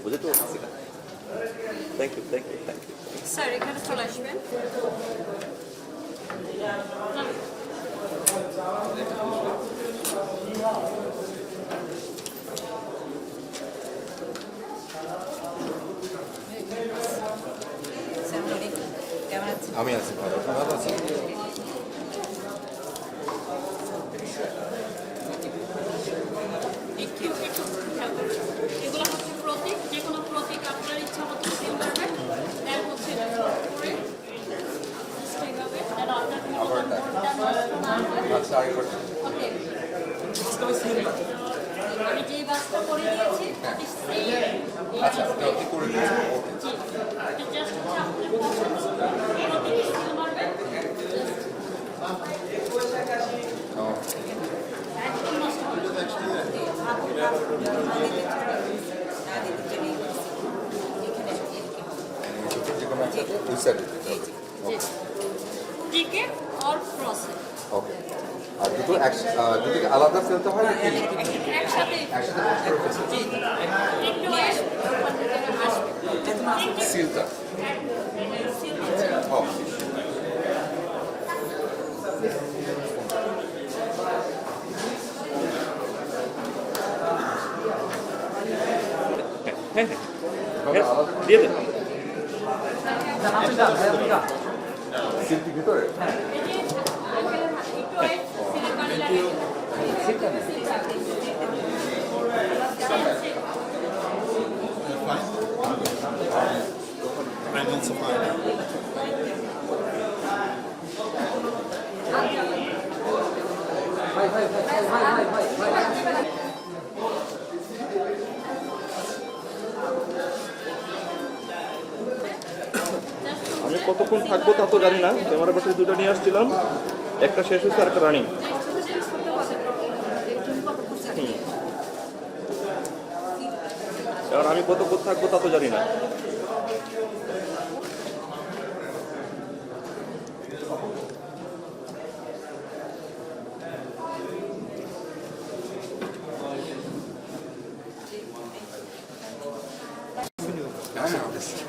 বুঝতে পারছি না। Thank you thank you thank you sir এখানে চলে আসবেন। আমি আছি ভালো, ভালো আছি। এগুলো হচ্ছে প্রতীক, যে কোনো প্রতীক আপনার ইচ্ছা মতো সিল করবেন। দেন হচ্ছে আমি যে বাসটা করে দিয়েছি আচ্ছা ওকে করে দিয়েছি। জাস্ট হচ্ছে আপনার পছন্দ প্রতীক সিল মারবেন। একদম নষ্ট হবে না। টিকে और क्रॉस ওকে। আর দুটো দুটো আলাদা ফেলতে হয় নাকি একসাথে একটু আসবে সিলটা? হ্যাঁ হ্যাঁ দিয়ে দেন। সিলটি ভিতরে? আমি কতক্ষণ থাকবো তা তো জানি না। ক্যামেরা পাশে দুটো নিয়ে আসছিলাম, একটা শেষ হচ্ছে আর একটা রানিং। এবার আমি কতক্ষণ থাকবো তা তো জানি না। হ্যাঁ